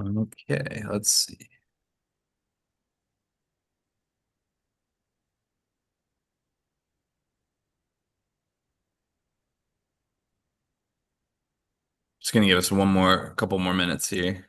Okay, let's see. Just gonna give us a couple more minutes here.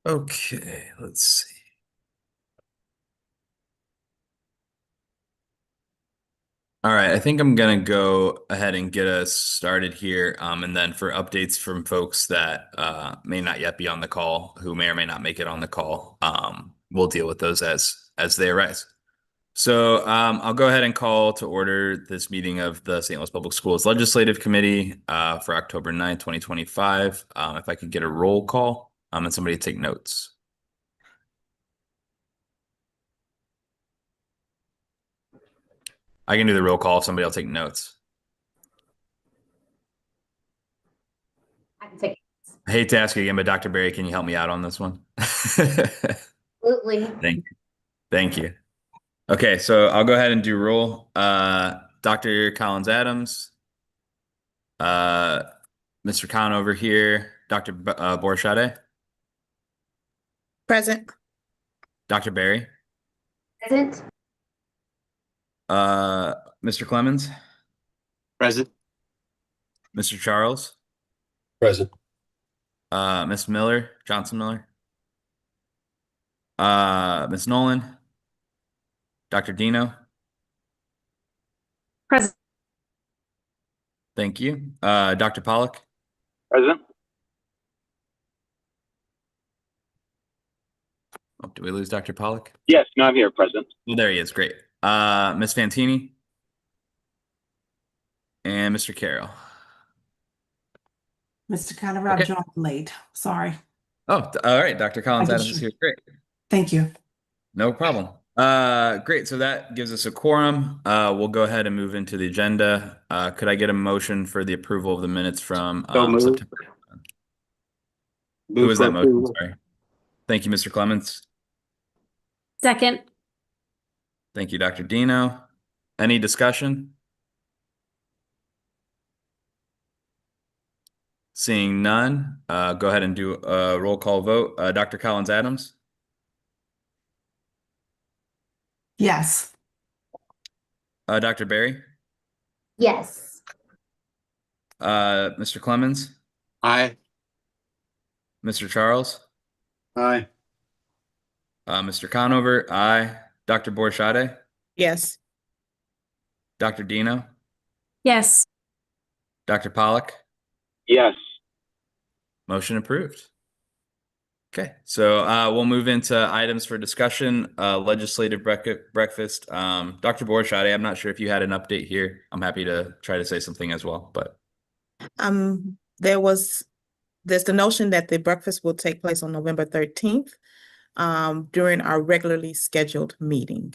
Okay, let's see. All right, I think I'm gonna go ahead and get us started here. And then for updates from folks that may not yet be on the call, who may or may not make it on the call, we'll deal with those as they arise. So I'll go ahead and call to order this meeting of the St. Louis Public Schools Legislative Committee for October 9th, 2025. If I could get a roll call and somebody take notes. I can do the roll call if somebody will take notes. I can take it. I hate to ask you again, but Dr. Berry, can you help me out on this one? Absolutely. Thank you. Okay, so I'll go ahead and do roll. Dr. Collins Adams, Mr. Khan over here, Dr. Borshade, Present. Dr. Berry, Present. Mr. Clemens, Present. Mr. Charles, Present. Miss Miller, Johnson Miller, Miss Nolan, Dr. Dino. Present. Thank you. Dr. Pollock. Present. Oh, did we lose Dr. Pollock? Yes, no, I'm here. Present. Well, there he is. Great. Miss Fantini and Mr. Carroll. Mr. Conover, I Okay. joined late. Sorry. Oh, all right. Dr. Collins I Adams just- is here. Great. Thank you. No problem. Great. So that gives us a quorum. We'll go ahead and move into the agenda. Could I get a motion for the approval of the minutes from So moved. September? Who Move was for that motion? approval. Sorry. Thank you, Mr. Clements. Second. Thank you, Dr. Dino. Any discussion? Seeing none, go ahead and do a roll call vote. Dr. Collins Adams, Yes. Dr. Berry, Yes. Mr. Clemens, Aye. Mr. Charles, Aye. Mr. Conover, aye. Dr. Borshade, Yes. Dr. Dino, Yes. Dr. Pollock, Yes. motion approved. Okay, so we'll move into items for discussion. Legislative breakfast. Dr. Borshade, I'm not sure if you had an update here. I'm happy to try to say something as well, but There's the notion that the breakfast will take place on November 13th, during our regularly scheduled meeting.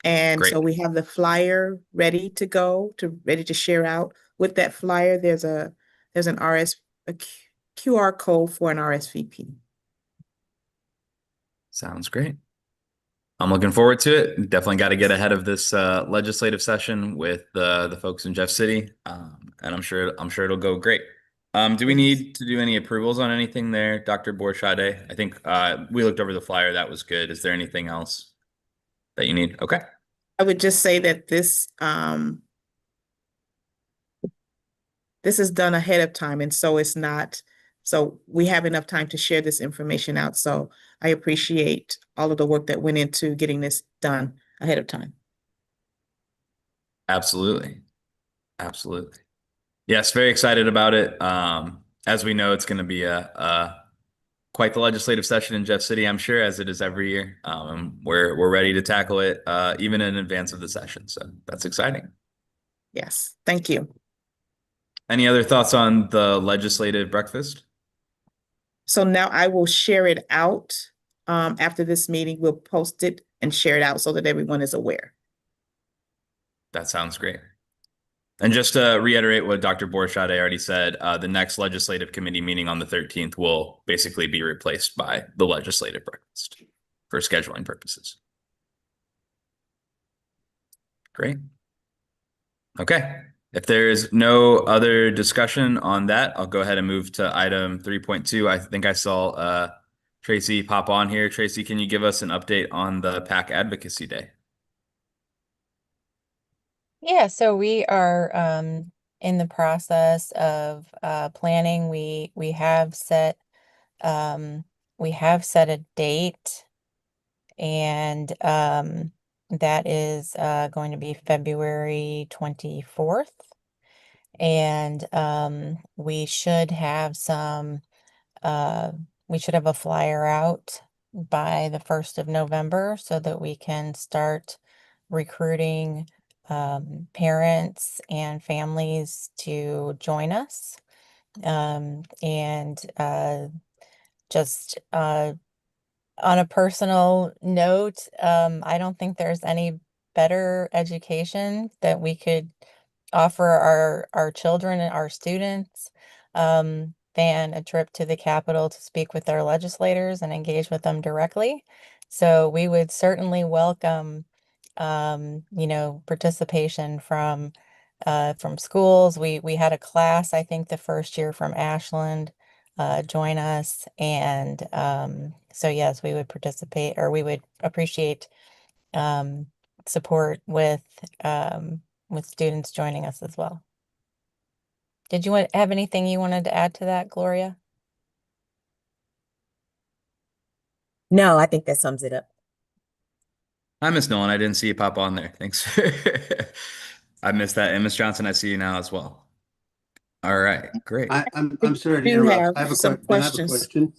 And Great. so we have the flyer ready to go, ready to share out. With that flyer, there's a QR code for an RSVP. Sounds great. I'm looking forward to it. Definitely got to get ahead of this legislative session with the folks in Jeff City, and I'm sure it'll go great. Do we need to do any approvals on anything there, Dr. Borshade? I think we looked over the flyer. That was good. Is there anything else that you need? Okay. I would just say that this is done ahead of time, and so we have enough time to share this information out. So I appreciate all of the work that went into getting this done ahead of time. Absolutely. Absolutely. Yes, very excited about it. As we know, it's going to be quite the legislative session in Jeff City, I'm sure, as it is every year. We're ready to tackle it even in advance of the session. So that's exciting. Yes, thank you. Any other thoughts on the legislative breakfast? So now I will share it out. After this meeting, we'll post it and share it out so that everyone is aware. That sounds great. And just to reiterate what Dr. Borchade already said, the next legislative committee meeting on the 13th will basically be replaced by the legislative breakfast for scheduling purposes. Great. Okay. If there is no other discussion on that, I'll go ahead and move to item 3.2. I think I saw Tracy pop on here. Tracy, can you give us an update on the PAC Advocacy Day? Yeah, so we are in the process of planning. We have set a date, and that is going to be February 24th. And we should have a flyer out by the 1st of November so that we can start recruiting parents and families to join us. And just on a personal note, I don't think there's any better education that we could offer our children and our students than a trip to the Capitol to speak with their legislators and engage with them directly. So we would certainly welcome participation from schools. We had a class, I think the first year from Ashland join us. And so yes, we would participate, or we would appreciate support with students joining us as well. Did you have anything you wanted to add to that, Gloria? No, I think that sums it up. Hi, Miss Nolan. I didn't see you pop on there. Thanks. I missed that. And Miss Johnson, I see you now as well. All right, great. I'm sorry to We do interrupt. have I some have a questions. question.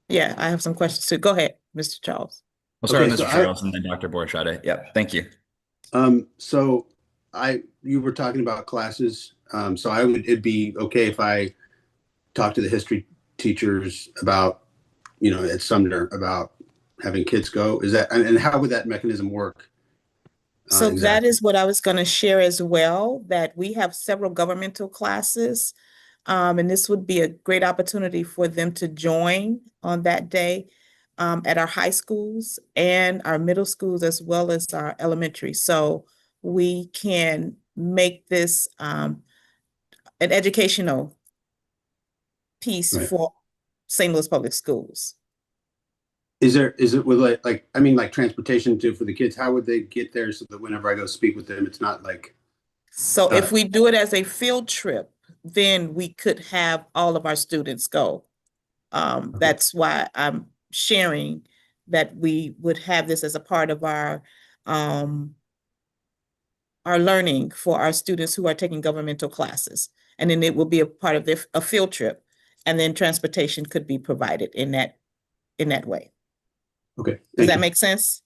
Yeah, I have some questions too. Go ahead, Mr. Charles. We'll start Okay, with so Mr. Charles and then Dr. Borchade. Yep, thank you. So you were talking about classes. So it'd be okay if I talk to the history teachers about, at Sumner about having kids go. Is that, and how would that mechanism work? So that Exactly. is what I was going to share as well, that we have several governmental classes. And this would be a great opportunity for them to join on that day at our high schools and our middle schools, as well as our elementary. So we can make this an educational piece Right. for St. Louis Public Schools. Is it with like transportation too for the kids? How would they get there so that whenever I go speak with them, it's not like, So if we do it as a field trip, then we could have all of our students go. That's why I'm sharing that we would have this as a part of our learning for our students who are taking governmental classes. And then it will be a part of a field trip. And then transportation could be provided in that way. okay. Does thank that you. make sense?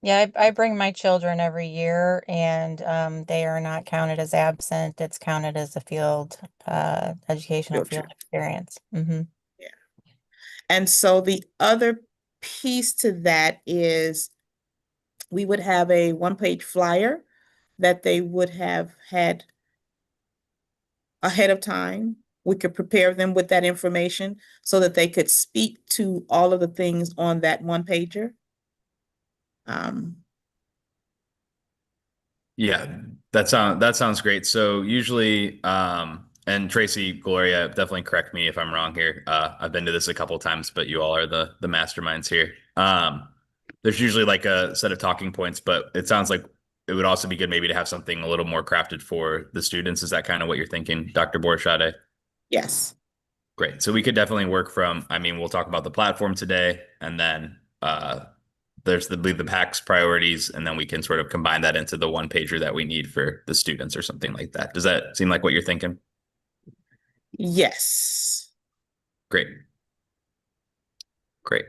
Yeah, I bring my children every year, and they are not counted as absent. It's counted as a educational Field field trip. experience. Mm-hmm. And so the other piece to that is we would have a one-page flyer that they would have had ahead of time. We could prepare them with that information so that they could speak to all of the things on that one pager. Yeah, that sounds great. So usually, and Tracy, Gloria, definitely correct me if I'm wrong here. I've been to this a couple times, but you all are the masterminds here. There's usually like a set of talking points, but it sounds like it would also be good maybe to have something a little more crafted for the students. Is that kind of what you're thinking, Dr. Borchade? Yes. Great. So we could definitely work from, we'll talk about the platform today, and then there's the PAC's priorities, and then we can sort of combine that into the one pager that we need for the students or something like that. Does that seem like what you're thinking? Yes. Great. Great.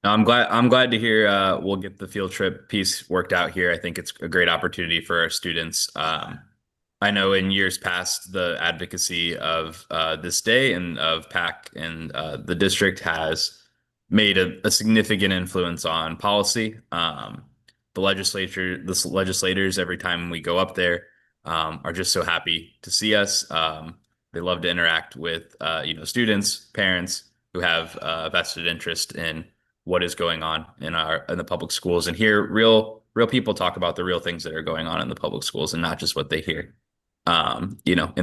No, I'm glad to hear we'll get the field trip piece worked out here. I think it's a great opportunity for our students. I know in years past, the advocacy of this day and of PAC and the district has made a significant influence on policy. The legislators, every time we go up there, are just so happy to see us. They love to interact with students, parents who have vested interest in what is going on in the public schools and hear real people talk about the real things that are going on in the public schools and not just what they hear in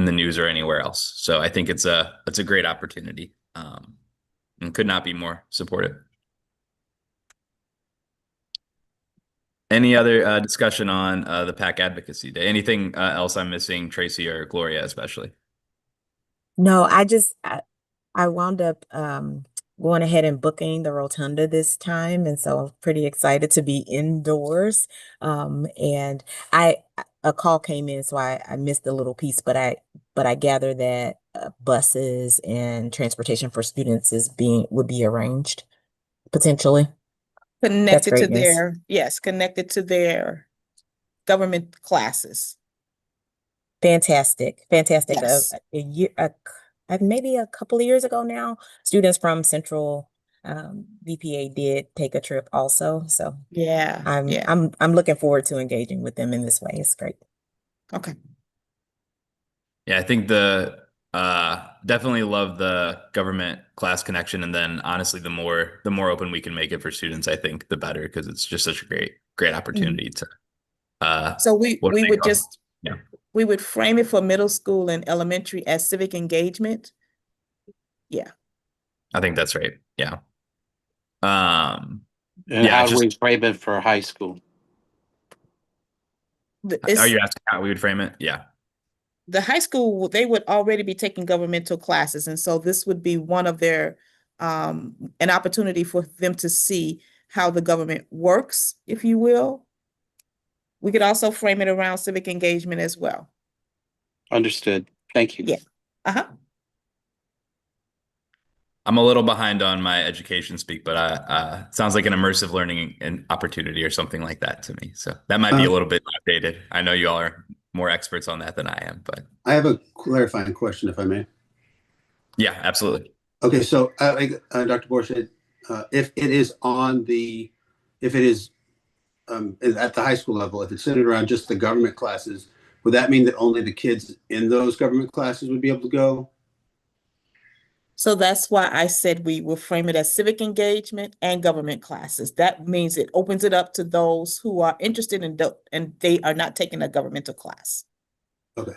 the news or anywhere else. So I think it's a great opportunity and could not be more supportive. Any other discussion on the PAC Advocacy Day? Anything else I'm missing, Tracy or Gloria especially? No, I wound up going ahead and booking the rotunda this time, and so I'm pretty excited to be indoors. And a call came in, so I missed a little piece, but I gather that buses and transportation for students would be arranged potentially. Connected to great news. connected to their government classes. Fantastic. Yes. Maybe a couple of years ago now, students from Central VPA did take a trip also. So Yeah. I'm looking forward to engaging with them in this way. It's great. Okay. Yeah, I think definitely love the government class connection, and then honestly, the more open we can make it for students, I think the better, because it's just such a great opportunity to. So we would just Yeah. we would frame it for middle school and elementary as civic engagement. Yeah. I think that's right. Yeah. And Yeah, how do we frame it for high school? Are you asking how we would frame it? Yeah. The high school, they would already be taking governmental classes, and so this would be one of their an opportunity for them to see how the government works, if you will. We could also frame it around civic engagement as well. Understood. Thank you. Yeah. Uh-huh. I'm a little behind on my education speak, but it sounds like an immersive learning and opportunity or something like that to me. So that might be a little bit outdated. I know you all are more experts on that than I am, but I have a clarifying question, if I may. yeah, absolutely. Okay, so Dr. Borchett, if it is at the high school level, if it's centered around just the government classes, would that mean that only the kids in those government classes would be able to go? So that's why I said we will frame it as civic engagement and government classes. That means it opens it up to those who are interested in and they are not taking a governmental class. Okay.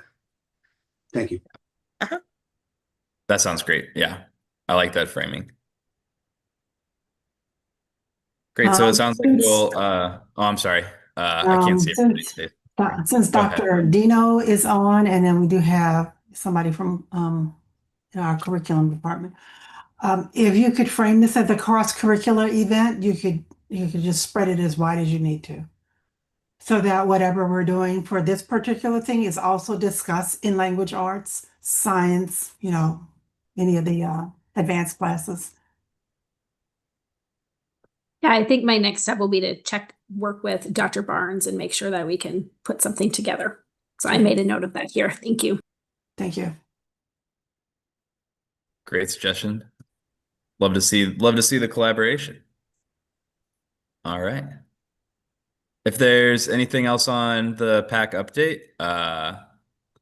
Thank you. Uh-huh. That sounds great. Yeah. I like that framing. Great. So it sounds like I'm sorry. I can't see it. Since Go ahead. Dr. Dino is on, and then we do have somebody from our curriculum department. If you could frame this as a cross-curricular event, you could just spread it as wide as you need to. So that whatever we're doing for this particular thing is also discussed in language arts, science, any of the advanced classes. Yeah, I think my next step will be to work with Dr. Barnes and make sure that we can put something together. So I made a note of that here. Thank you. Thank you. Great suggestion. Love to see the collaboration. All right. If there's anything else on the PAC update,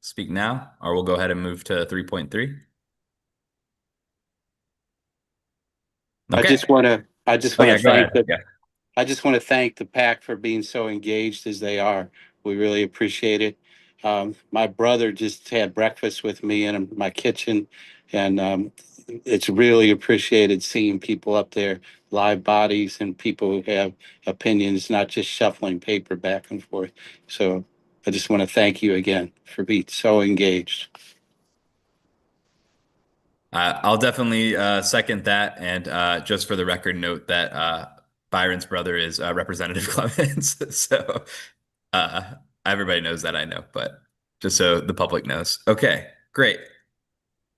speak now, or we'll go ahead and move to 3.3. I just want to thank the PAC for being so engaged as they are. We really appreciate it. My brother just had breakfast with me in my kitchen, and it's really appreciated seeing people up there, live bodies and people who have opinions, not just shuffling paper back and forth. So I just want to thank you again for being so engaged. I'll definitely second that, and just for the record, note that Byron's brother is Representative Clemens. So everybody knows that, I know, but just so the public knows. Okay, great.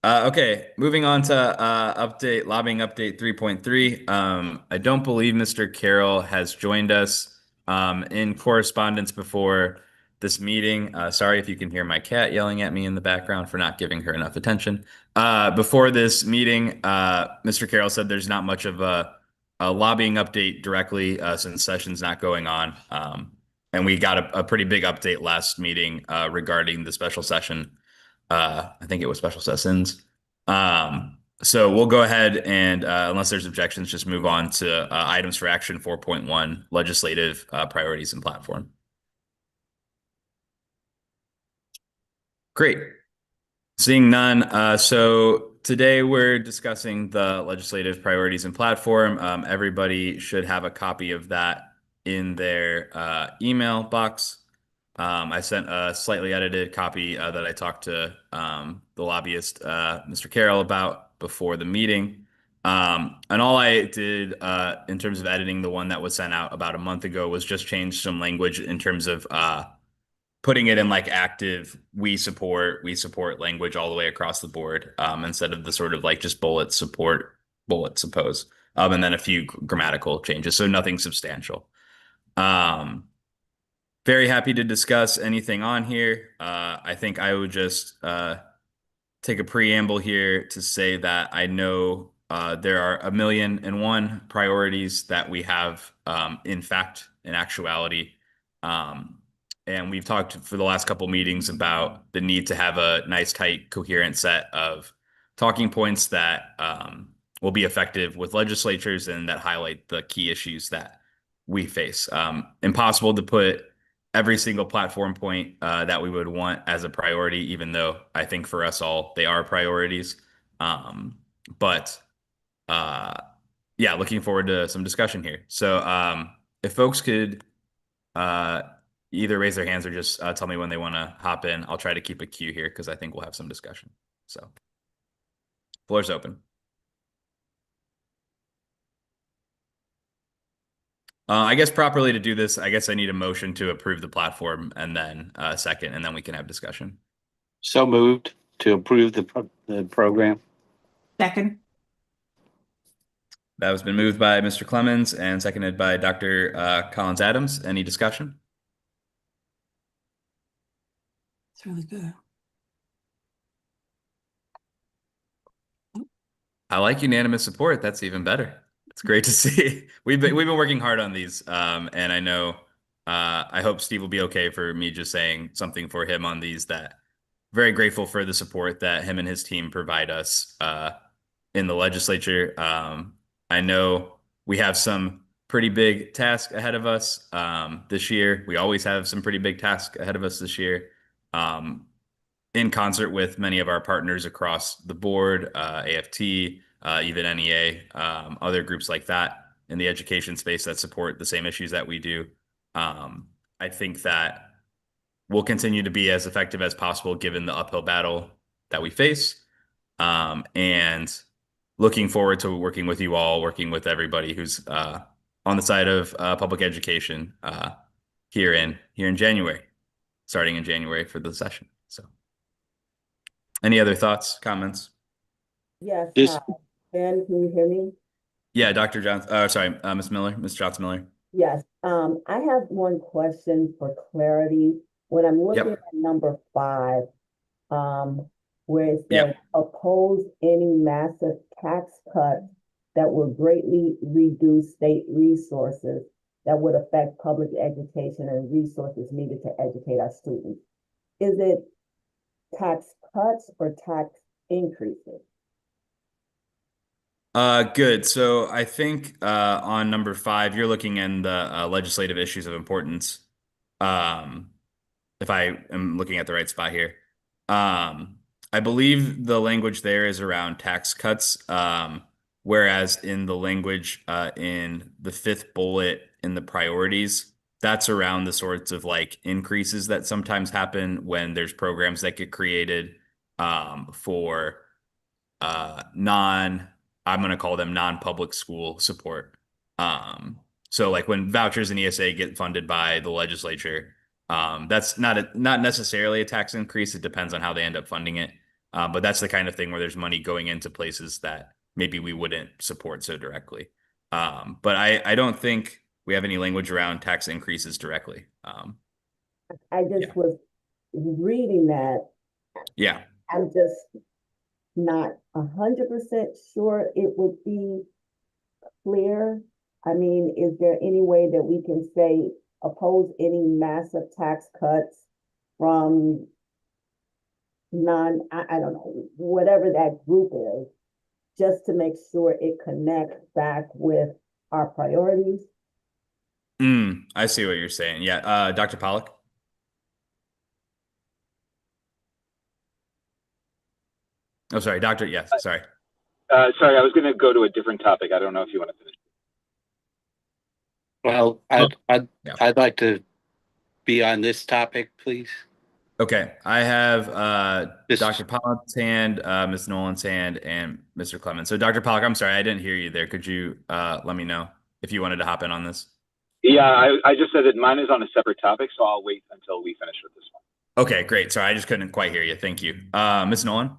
Okay, moving on to lobbying update 3.3. I don't believe Mr. Carroll has joined us in correspondence before this meeting. Sorry if you can hear my cat yelling at me in the background for not giving her enough attention. Before this meeting, Mr. Carroll said there's not much of a lobbying update directly since session's not going on. And we got a pretty big update last meeting regarding the special session. I think it was special sessions. So we'll go ahead and, unless there's objections, just move on to items for action 4.1, legislative priorities and platform. Great. Seeing none. So today we're discussing the legislative priorities and platform. Everybody should have a copy of that in their email box. I sent a slightly edited copy that I talked to the lobbyist, Mr. Carroll, about before the meeting. And all I did in terms of editing the one that was sent out about a month ago was just change some language in terms of putting it in like active we support language all the way across the board instead of the sort of like just bullet support, bullet suppose, and then a few grammatical changes. So nothing substantial. Very happy to discuss anything on here. I think I would just take a preamble here to say that I know there are 1,000,001 priorities that we have in actuality. And we've talked for the last couple meetings about the need to have a nice, tight, coherent set of talking points that will be effective with legislatures and that highlight the key issues that we face. Impossible to put every single platform point that we would want as a priority, even though I think for us all, they are priorities. But yeah, looking forward to some discussion here. So if folks could either raise their hands or just tell me when they want to hop in, I'll try to keep a queue here because I think we'll have some discussion. So floor's open. I guess properly to do this, I guess I need a motion to approve the platform and then a second, and then we can have discussion. So moved to approve the program. Second. That has been moved by Mr. Clemens and seconded by Dr. Collins Adams. Any discussion? It's really good. I like unanimous support. That's even better. It's great to see. We've been working hard on these, and I know I hope Steve will be okay for me just saying something for him on these. That very grateful for the support that him and his team provide us in the legislature. I know we have some pretty big tasks ahead of us this year. We always have some pretty big tasks ahead of us this year. In concert with many of our partners across the board, AFT, even NEA, other groups like that in the education space that support the same issues that we do. I think that we'll continue to be as effective as possible given the uphill battle that we face. And looking forward to working with you all, working with everybody who's on the side of public education here in January, starting in January for the session. So any other thoughts, comments? Yes, Just- Ben, can you hear me? Yeah, Dr. Johnson, sorry, Ms. Miller, Ms. Johnson Miller. Yes, I have one question for clarity. When I'm looking at number 5, where it says oppose any massive tax cuts that will greatly reduce state resources that would affect public education and resources needed to educate our students. Is it tax cuts or tax increases? Good. So I think on number 5, you're looking in the legislative issues of importance. If I am looking at the right spot here. I believe the language there is around tax cuts, whereas in the language in the 5th bullet in the priorities, that's around the sorts of like increases that sometimes happen when there's programs that get created for I'm going to call them non-public school support. So like when vouchers and ESA get funded by the legislature, that's not necessarily a tax increase. It depends on how they end up funding it. But that's the kind of thing where there's money going into places that maybe we wouldn't support so directly. But I don't think we have any language around tax increases directly. I just Yeah. was reading that. Yeah. I'm just not 100% sure it would be clear. I mean, is there any way that we can say oppose any massive tax cuts from I don't know, whatever that group is, just to make sure it connects back with our priorities? I see what you're saying. Yeah. Dr. Pollock? Oh, sorry, Doctor. Yes, sorry. Sorry, I was going to go to a different topic. I don't know if you want to finish. Well, Yeah. I'd like to be on this topic, please. Okay, I have This- Dr. Pollock's hand, Ms. Nolan's hand, and Mr. Clemens. So, Dr. Pollock, I'm sorry, I didn't hear you there. Could you let me know if you wanted to hop in on this? Yeah, I just said that mine is on a separate topic, so I'll wait until we finish with this one. Okay, great. Sorry, I just couldn't quite hear you. Thank you. Ms. Nolan?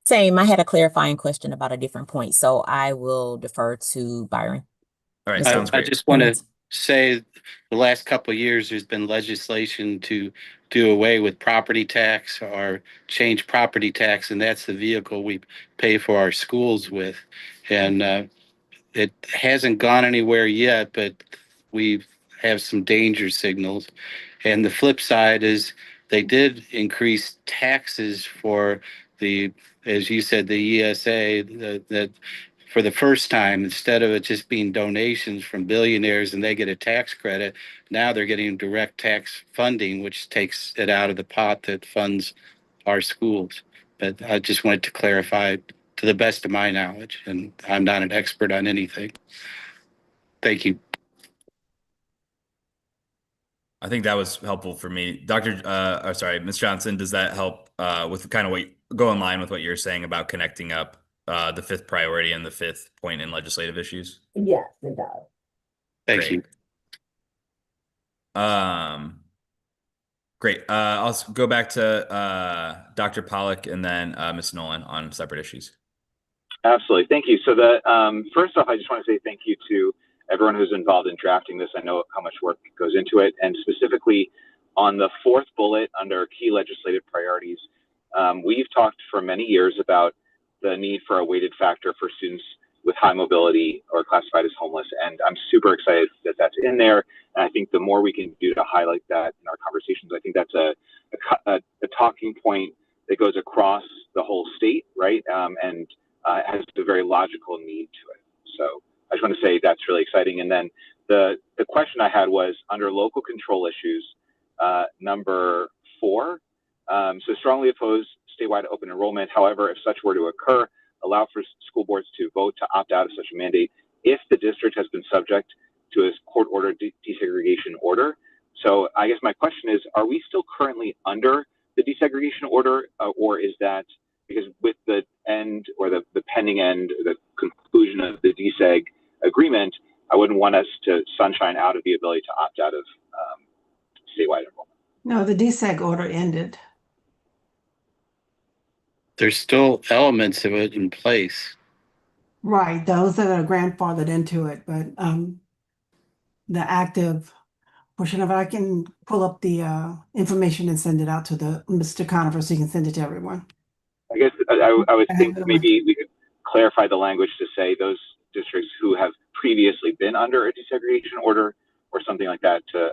Same, I had a clarifying question about a different point, so I will defer to Byron. All right, Mr. sounds I great. just want to Clemens. say the last couple of years, there's been legislation to do away with property tax or change property tax, and that's the vehicle we pay for our schools with. And it hasn't gone anywhere yet, but we have some danger signals. And the flip side is they did increase taxes for the, as you said, the ESA, that for the first time, instead of it just being donations from billionaires and they get a tax credit, now they're getting direct tax funding, which takes it out of the pot that funds our schools. But I just wanted to clarify to the best of my knowledge, and I'm not an expert on anything. Thank you. I think that was helpful for me. Sorry, Ms. Johnson, does that help with kind of go in line with what you're saying about connecting up the fifth priority and the fifth point in legislative issues? Yes, it does. Thank you. Great. I'll go back to Dr. Pollock and then Ms. Nolan on separate issues. Absolutely. Thank you. So first off, I just want to say thank you to everyone who's involved in drafting this. I know how much work goes into it. And specifically on the fourth bullet under key legislative priorities, we've talked for many years about the need for a weighted factor for students with high mobility or classified as homeless. And I'm super excited that that's in there. And I think the more we can do to highlight that in our conversations, I think that's a talking point that goes across the whole state, right? And has a very logical need to it. So I just want to say that's really exciting. And then the question I had was under local control issues, number 4. So strongly oppose statewide open enrollment. However, if such were to occur, allow for school boards to vote to opt out of such a mandate if the district has been subject to a court-ordered desegregation order. So I guess my question is, are we still currently under the desegregation order, or is that because with the end or the pending end, the conclusion of the DSEG agreement, I wouldn't want us to sunshine out of the ability to opt out of statewide enrollment. No, the DSEG order ended. There's still elements of it in place. Right, those that are grandfathered into it, but the active portion of it, I can pull up the information and send it out to Mr. Conover so you can send it to everyone. I guess I would think maybe we could clarify the language to say those districts who have previously been under a desegregation order or something like that to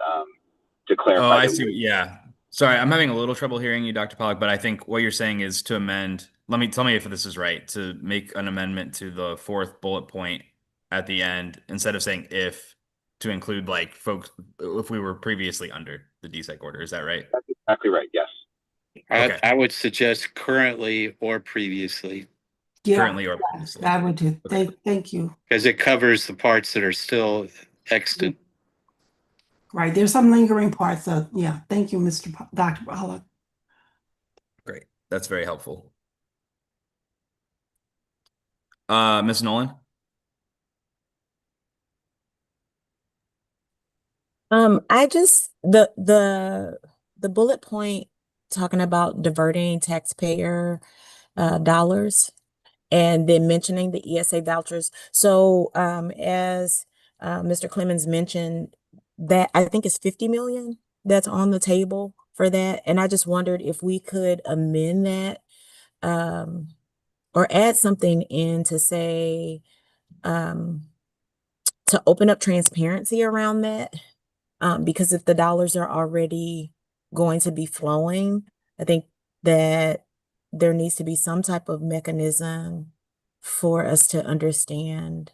clarify. Oh, I see. Yeah. Sorry, I'm having a little trouble hearing you, Dr. Pollock, but I think what you're saying is to amend, tell me if this is right, to make an amendment to the fourth bullet point at the end, instead of saying if, to include like folks, if we were previously under the DSEG order. Is that right? That's exactly right. Yes. Okay. I would suggest currently or previously. Yeah, Currently or previously. I would do. Okay. Thank you. Because it covers the parts that are still extant. Right, there's some lingering parts of, yeah, thank you, Dr. Pollock. Great. That's very helpful. Ms. Nolan? I just the the bullet point talking about diverting taxpayer dollars and then mentioning the ESA vouchers. So as Mr. Clemens mentioned, that I think it's 50 million that's on the table for that. And I just wondered if we could amend that or add something in to say to open up transparency around that. Because if the dollars are already going to be flowing, I think that there needs to be some type of mechanism for us to understand,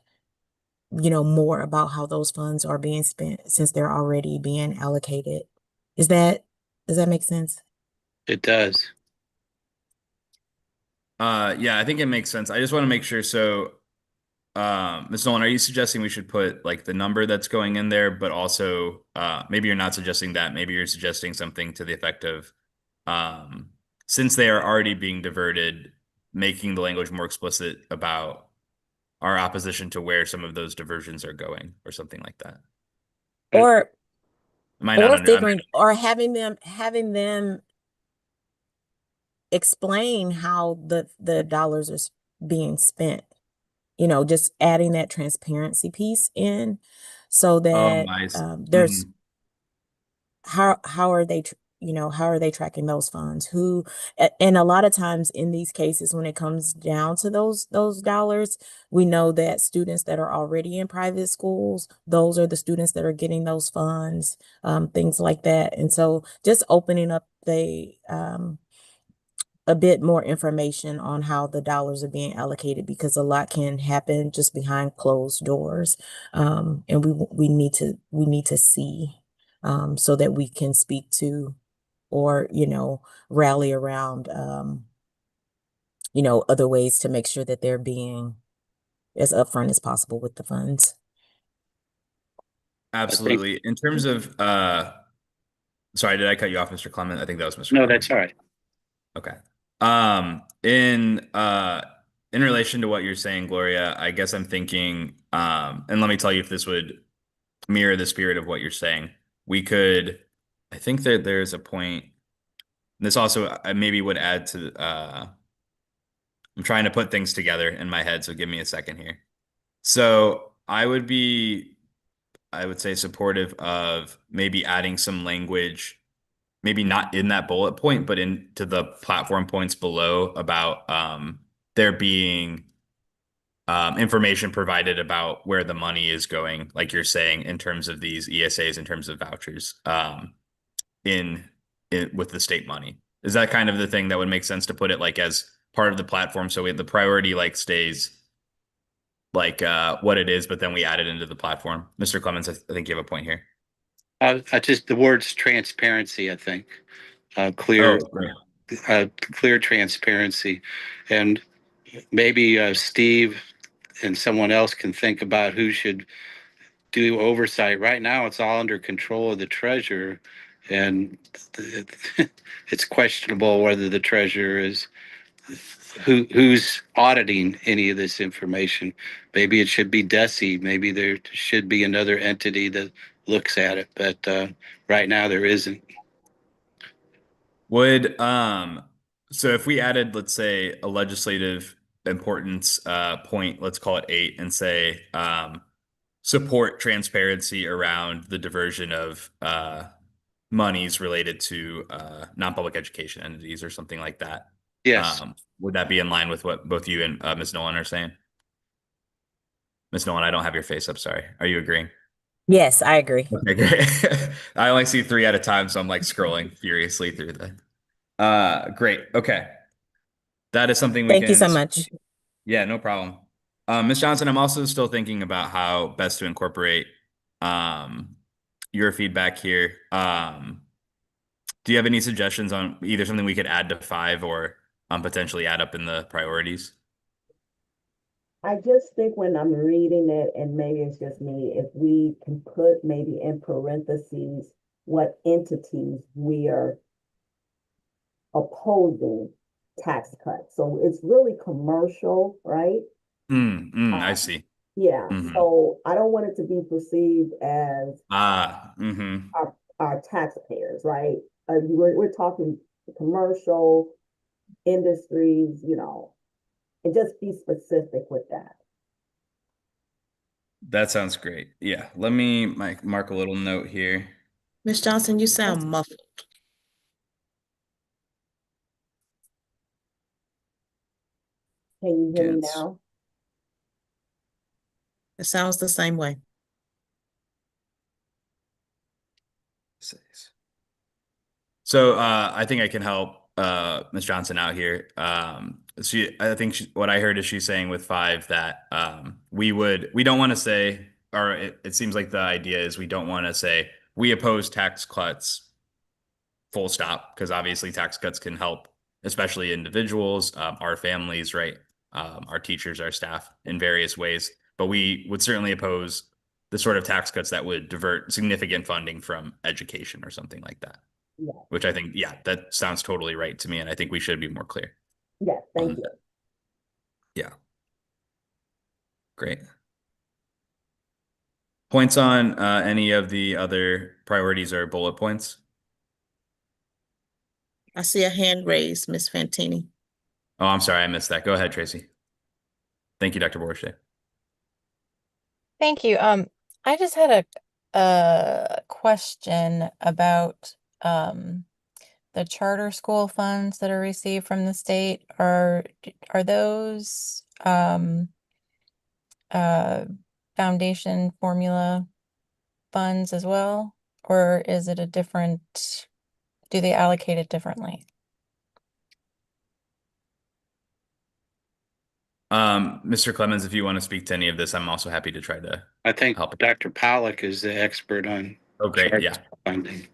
more about how those funds are being spent since they're already being allocated. Does that make sense? It does. Yeah, I think it makes sense. I just want to make sure. So, Ms. Nolan, are you suggesting we should put like the number that's going in there, but also maybe you're not suggesting that. Maybe you're suggesting something to the effect of since they are already being diverted, making the language more explicit about our opposition to where some of those diversions are going or something like that. Or Am I not under, figuring or having them explain how the dollars are being spent. Just adding that transparency piece in so that there's how are they how are they tracking those funds, and a lot of times in these cases when it comes down to those dollars, we know that students that are already in private schools, those are the students that are getting those funds, things like that. And so just opening up a bit more information on how the dollars are being allocated, because a lot can happen just behind closed doors. And we need to see so that we can speak to or, rally around, other ways to make sure that they're being as upfront as possible with the funds. Absolutely. In terms of, sorry, did I cut you off, Mr. Clement? I think that was Mr. No, Clement. that's all right. Okay. In relation to what you're saying, Gloria, I guess I'm thinking, and let me tell you if this would mirror the spirit of what you're saying. I think that there's a point. This also maybe would add to, I'm trying to put things together in my head, so give me a second here. So I would say supportive of maybe adding some language, maybe not in that bullet point, but into the platform points below about there being information provided about where the money is going, like you're saying, in terms of these ESAs, in terms of vouchers, in with the state money. Is that kind of the thing that would make sense to put it like as part of the platform? So the priority like stays like what it is, but then we add it into the platform. Mr. Clemens, I think you have a point here. The words transparency, I think, clear, clear transparency, and maybe Steve and someone else can think about who should do oversight. Right now, it's all under control of the treasurer, and it's questionable whether the treasurer is who's auditing any of this information. Maybe it should be DESE. Maybe there should be another entity that looks at it, but right now there isn't. So if we added, let's say, a legislative importance point, let's call it 8, and say support transparency around the diversion of monies related to non-public education entities or something like that. Yes. Would that be in line with what both you and Ms. Nolan are saying? Ms. Nolan, I don't have your face up. Sorry. Are you agreeing? Yes, I agree. Okay, great. I only see 3 at a time, so I'm like scrolling furiously through them. Great. Okay. That is something we can. Thank you so much. Yeah, no problem. Ms. Johnson, I'm also still thinking about how best to incorporate your feedback here. Do you have any suggestions on either something we could add to 5 or potentially add up in the priorities? I just think when I'm reading it, and maybe it's just me, if we can put maybe in parentheses what entities we are opposing tax cuts. So it's really commercial, right? I see. Yeah. So I don't want it to be perceived as mm-hmm. our taxpayers, right? we're talking commercial industries, and just be specific with that. That sounds great. Yeah, let me mark a little note here. Ms. Johnson, you sound muffled. Can you hear me Yes. now? It sounds the same way. So I think I can help Ms. Johnson out here. I think what I heard is she's saying with 5 that we don't want to say, or it seems like the idea is we don't want to say we oppose tax cuts, full stop, because obviously tax cuts can help, especially individuals, our families, right? Our teachers, our staff in various ways. But we would certainly oppose the sort of tax cuts that would divert significant funding from education or something like that. Yeah. Which I think, yeah, that sounds totally right to me. And I think we should be more clear. Yes, thank you. That. Yeah. Great. Points on any of the other priorities or bullet points? I see a hand raised, Ms. Fantini. Oh, I'm sorry. I missed that. Go ahead, Tracy. Thank you, Dr. Borsche. Thank you. I just had a question about the charter school funds that are received from the state. Are those foundation formula funds as well, or is it do they allocate it differently? Mr. Clemens, if you want to speak to any of this, I'm also happy to try to I think help. Dr. Pollock is the expert on Oh, great. charter Yeah. funding.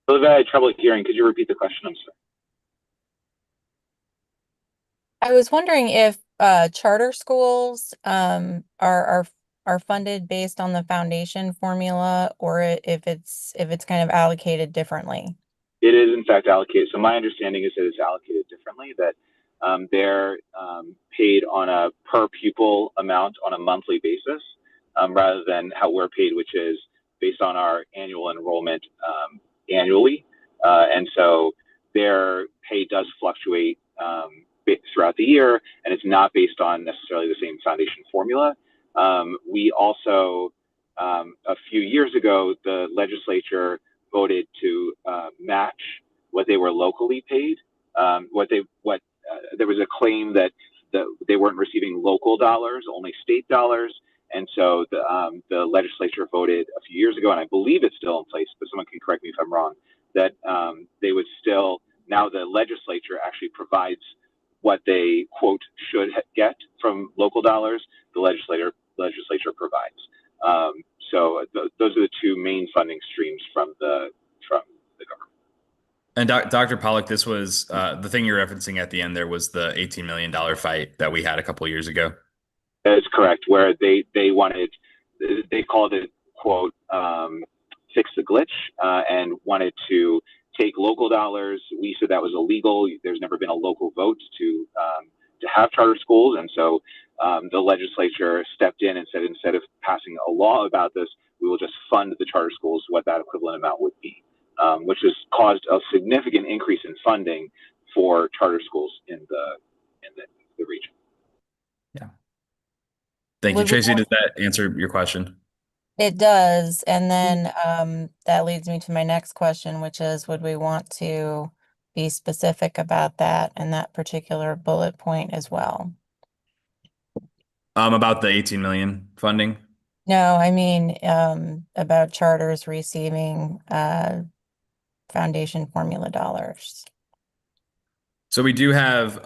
Olivia, I had trouble hearing. Could you repeat the question? I'm sorry. I was wondering if charter schools are funded based on the foundation formula, or if it's kind of allocated differently. It is in fact allocated. So my understanding is that it's allocated differently, that they're paid on a per pupil amount on a monthly basis, rather than how we're paid, which is based on our annual enrollment annually. And so their pay does fluctuate throughout the year, and it's not based on necessarily the same foundation formula. We also, a few years ago, the legislature voted to match what they were locally paid. There was a claim that they weren't receiving local dollars, only state dollars, and so the legislature voted a few years ago, and I believe it's still in place, but someone can correct me if I'm wrong, that they would still, now the legislature actually provides what they, quote, should get from local dollars, the legislature provides. So those are the two main funding streams from the government. And Dr. Pollock, this was the thing you're referencing at the end there was the $18 million fight that we had a couple of years ago. That is correct, where they called it, quote, fix the glitch, and wanted to take local dollars. We said that was illegal. There's never been a local vote to have charter schools. And so the legislature stepped in and said, instead of passing a law about this, we will just fund the charter schools what that equivalent amount would be, which has caused a significant increase in funding for charter schools in the region. Yeah. Thank you, Tracy. Does that answer your question? It does. And then that leads me to my next question, which is, would we want to be specific about that and that particular bullet point as well? About the 18 million funding? No, I mean about charters receiving foundation formula dollars. So we do have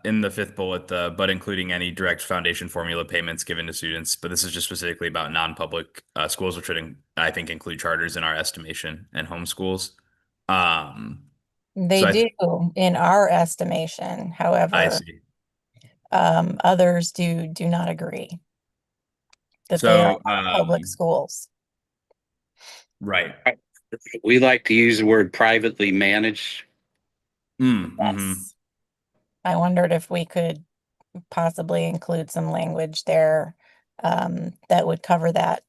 in the 5th bullet, but including any direct foundation formula payments given to students, but this is just specifically about non-public schools, which would, I think, include charters in our estimation and homeschools. They do in our estimation, however, I see. Others do not agree that they are public schools. Right. We like to use the word privately managed. Yes. I wondered if we could possibly include some language there that would cover that.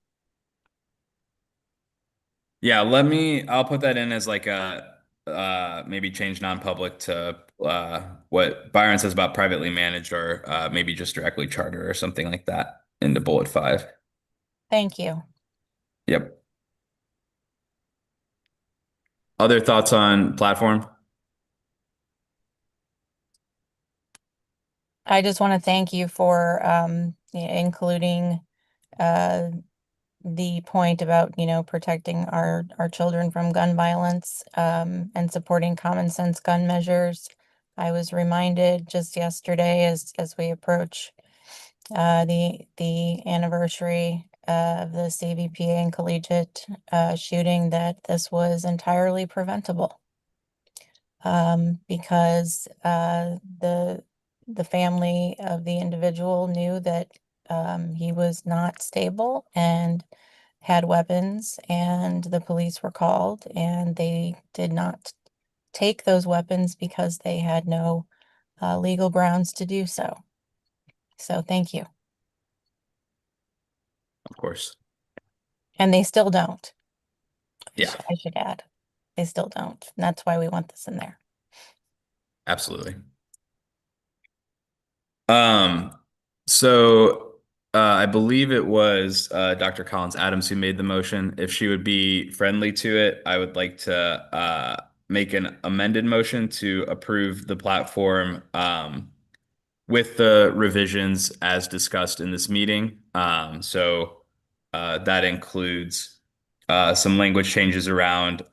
Yeah, I'll put that in as like a maybe change non-public to what Byron says about privately managed, or maybe just directly charter or something like that into bullet 5. Thank you. Yep. Other thoughts on platform? I just want to thank you for including uh, the point about, protecting our children from gun violence and supporting common sense gun measures. I was reminded just yesterday as we approach the anniversary of the CVPA and collegiate shooting that this was entirely preventable. Because the family of the individual knew that he was not stable and had weapons, and the police were called, and they did not take those weapons because they had no legal grounds to do so. So thank you. Of course. And they still don't. Yeah, I should add, they still don't. And that's why we want this in there. absolutely. So I believe it was Dr. Collins Adams who made the motion. If she would be friendly to it, I would like to make an amended motion to approve the platform with the revisions as discussed in this meeting. So that includes some language changes around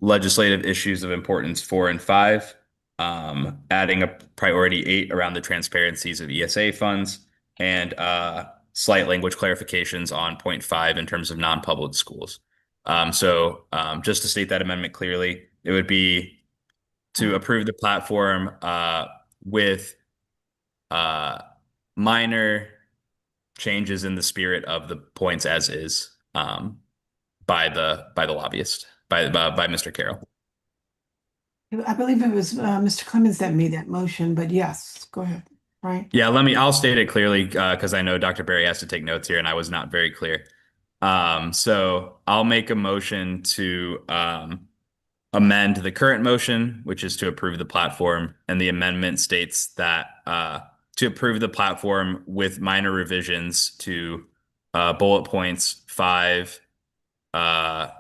legislative issues of importance 4 and 5, adding a priority 8 around the transparencies of ESA funds, and slight language clarifications on point 5 in terms of non-public schools. So just to state that amendment clearly, it would be to approve the platform with minor changes in the spirit of the points as is by the lobbyist, by Mr. Carroll. I believe it was Mr. Clemens that made that motion, but yes, go ahead, right? Yeah, I'll state it clearly because I know Dr. Berry has to take notes here and I was not very clear. So I'll make a motion to amend the current motion, which is to approve the platform, and the amendment states that to approve the platform with minor revisions to bullet points 5,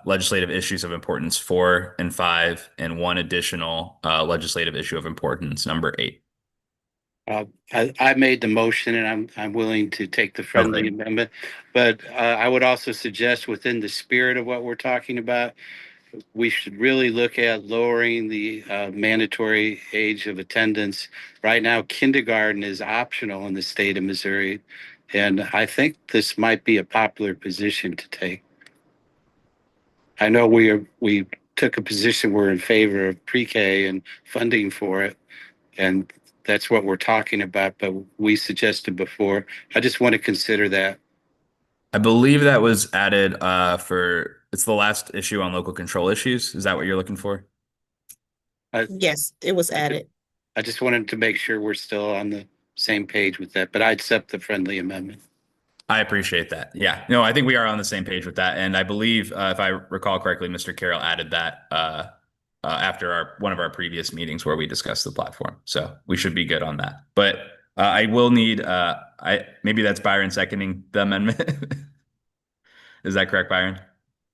legislative issues of importance 4 and 5, and one additional legislative issue of importance, number 8. I made the motion, and I'm willing to take the friendly amendment, but I would also suggest, within the spirit of what we're talking about, we should really look at lowering the mandatory age of attendance. Right now, kindergarten is optional in the state of Missouri, and I think this might be a popular position to take. I know we took a position, we're in favor of pre-K and funding for it, and that's what we're talking about, but we suggested before. I just want to consider that. I believe that was added it's the last issue on local control issues. Is that what you're looking for? Yes, it was added. I just wanted to make sure we're still on the same page with that, but I accept the friendly amendment. I appreciate that. Yeah, no, I think we are on the same page with that. And I believe, if I recall correctly, Mr. Carroll added that after one of our previous meetings where we discussed the platform. So we should be good on that. But I will need, maybe that's Byron seconding the amendment. Is that correct, Byron?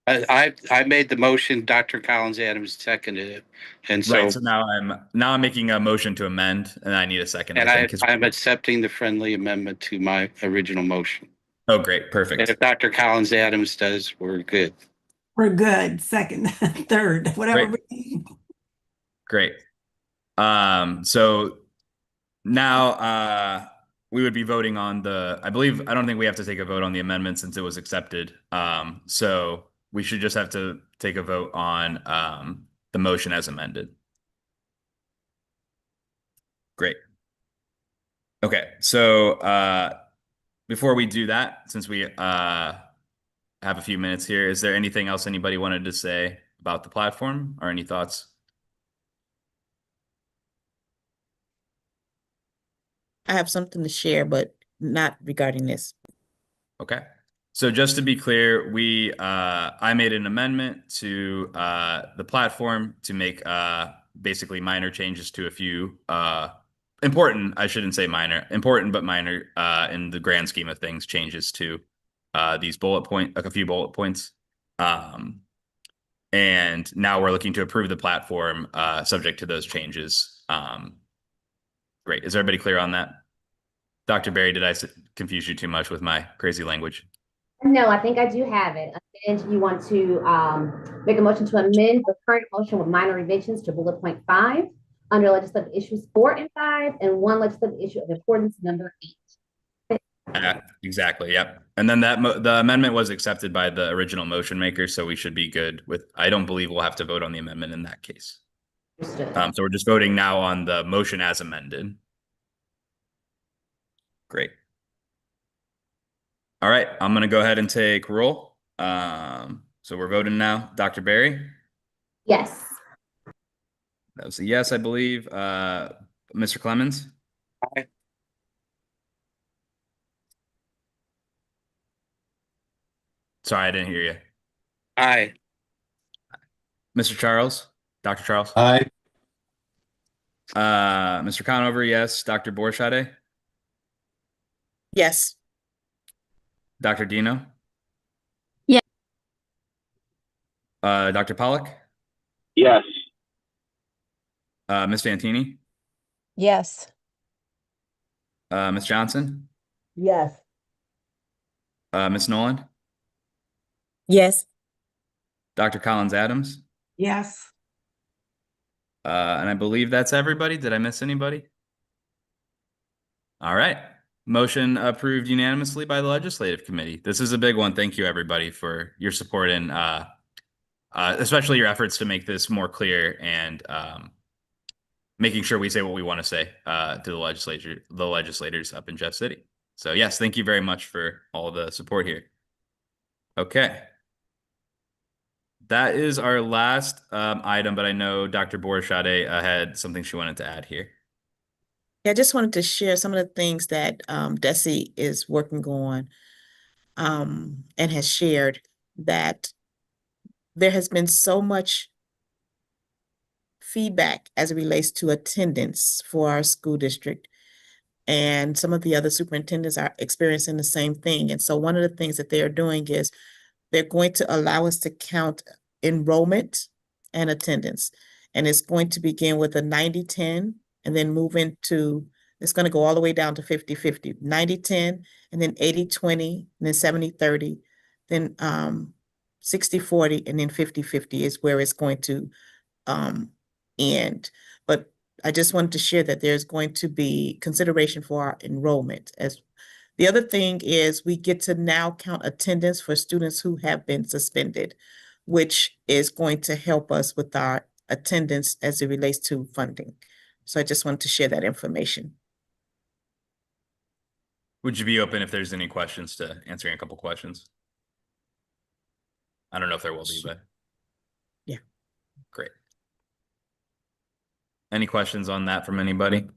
I made the motion, Dr. Collins Adams seconded it. And so, right, so now I'm making a motion to amend, and I need a second. And I think, I'm accepting the friendly amendment to my original motion. Oh, great. Perfect. And if Dr. Collins Adams does, we're good. We're good. Second, third, whatever. Great. So now we would be voting on I don't think we have to take a vote on the amendment since it was accepted. So we should just have to take a vote on the motion as amended. Great. Okay, so before we do that, since we have a few minutes here, is there anything else anybody wanted to say about the platform or any thoughts? I have something to share, but not regarding this. Okay. So just to be clear, I made an amendment to the platform to make basically minor changes to a few important, I shouldn't say minor, important but minor in the grand scheme of things, changes to these a few bullet points. And now we're looking to approve the platform subject to those changes. Great. Is everybody clear on that? Dr. Berry, did I confuse you too much with my crazy language? No, I think I do have it. And you want to make a motion to amend the current motion with minor revisions to bullet point 5 under legislative issues 4 and 5 and one legislative issue of importance number 8. Exactly. Yep. And then the amendment was accepted by the original motion maker, so we should be good with. I don't believe we'll have to vote on the amendment in that case. So we're just voting now on the motion as amended. Great. All right, I'm going to go ahead and take roll. So we're voting now. Dr. Berry? Yes. That was a yes, I believe. Mr. Clemens? Aye. Sorry, I didn't hear you. Aye. Mr. Charles? Dr. Charles? Aye. Mr. Conover, yes. Dr. Borshade? Yes. Dr. Dino? Yeah. Dr. Pollock? Yes. Ms. Fantini? Yes. Ms. Johnson? Yes. Ms. Nolan? Yes. Dr. Collins Adams? Yes. And I believe that's everybody. Did I miss anybody? All right. Motion approved unanimously by the Legislative Committee. This is a big one. Thank you, everybody, for your support and especially your efforts to make this more clear and making sure we say what we want to say to the legislators up in Jeff City. So yes, thank you very much for all the support here. Okay. That is our last item, but I know Dr. Borshade had something she wanted to add here. Yeah, I just wanted to share some of the things that DESE is working on and has shared, that there has been so much feedback as it relates to attendance for our school district. And some of the other superintendents are experiencing the same thing. And so one of the things that they are doing is they're going to allow us to count enrollment and attendance. And it's going to begin with a 90-10 and then move into, it's going to go all the way down to 50-50, 90-10, and then 80-20, and then 70-30, then 60-40, and then 50-50 is where it's going to end. But I just wanted to share that there's going to be consideration for our enrollment. As the other thing is we get to now count attendance for students who have been suspended, which is going to help us with our attendance as it relates to funding. So I just wanted to share that information. Would you be open if there's any questions to answering a couple questions? I don't know if there will be, but yeah. Great. Any questions on that from anybody?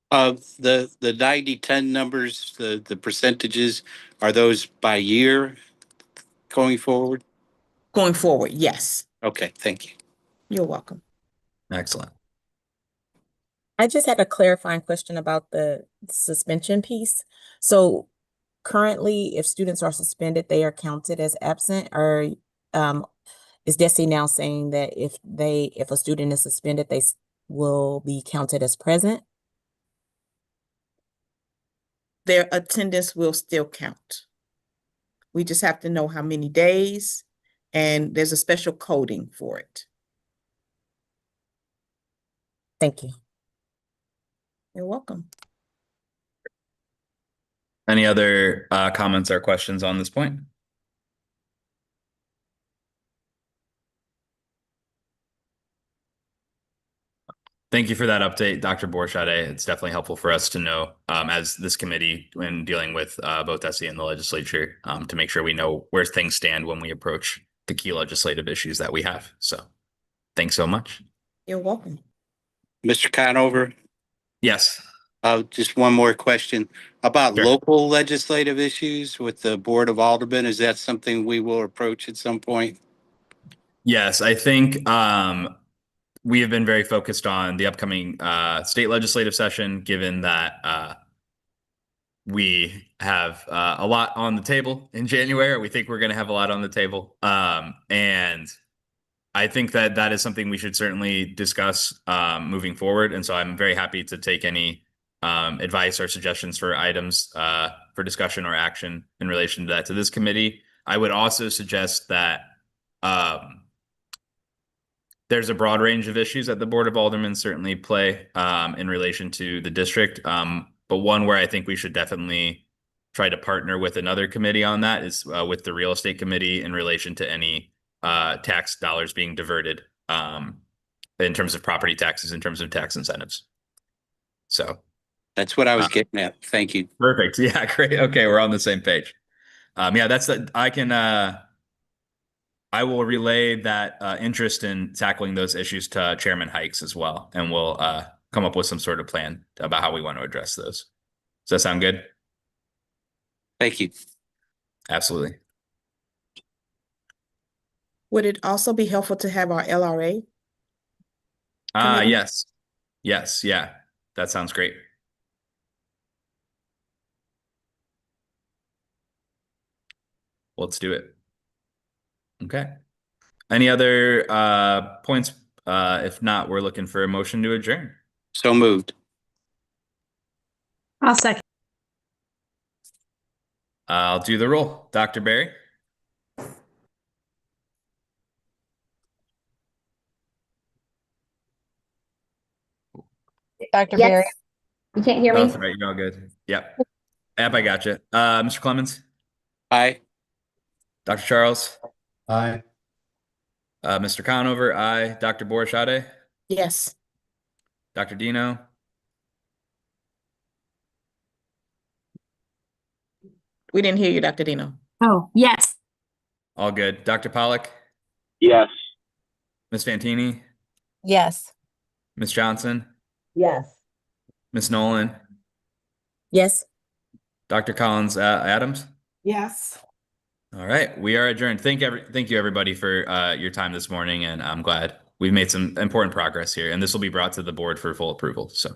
The 90-10 numbers, the percentages, are those by year going forward? Going forward, yes. Okay, thank you. You're welcome. Excellent. I just had a clarifying question about the suspension piece. So currently, if students are suspended, they are counted as absent, or is DESE now saying that if a student is suspended, they will be counted as present? Their attendance will still count. We just have to know how many days, and there's a special coding for it. Thank you. You're welcome. Any other comments or questions on this point? Thank you for that update, Dr. Borshade. It's definitely helpful for us to know as this committee when dealing with both DESE and the legislature to make sure we know where things stand when we approach the key legislative issues that we have. So thanks so much. You're welcome. Mr. Conover? Yes. Just one more question about Sure. local legislative issues with the Board of Aldermen. Is that something we will approach at some point? Yes, I think we have been very focused on the upcoming state legislative session, given that we have a lot on the table in January. We think we're going to have a lot on the table. And I think that that is something we should certainly discuss moving forward. And so I'm very happy to take any advice or suggestions for items for discussion or action in relation to that to this committee. I would also suggest that there's a broad range of issues that the Board of Aldermen certainly play in relation to the district. But one where I think we should definitely try to partner with another committee on that is with the real estate committee in relation to any tax dollars being diverted in terms of property taxes, in terms of tax incentives. So That's what I was getting at. Thank you. perfect. Yeah, great. Okay, we're on the same page. Yeah, that's that. I will relay that interest in tackling those issues to Chairman Hikes as well, and we'll come up with some sort of plan about how we want to address those. Does that sound good? Thank you. Absolutely. Would it also be helpful to have our LRA? committee? Yes. Yes, yeah. That sounds great. Let's do it. Okay. Any other points? If not, we're looking for a motion to adjourn. So moved. I'll second. I'll do the roll. Dr. Barry, Dr. Barry, Yes. You can't hear oh, me? that's right. You're all good. Yep. App, I got you. Mr. Clemens, Aye. Dr. Charles, Aye. Mr. Conover, aye. Dr. Borshade, Yes. Dr. Dino, We didn't hear you, Dr. Dino. Oh, yes. all good. Dr. Pollock, Yes. Ms. Fantini, yes. Ms. Johnson, Yes. Ms. Nolan, Yes. Dr. Collins, Adams. Yes. All right, we are adjourned. Thank you everybody for your time this morning, and I'm glad we've made some important progress here, and this will be brought to the board for full approval. So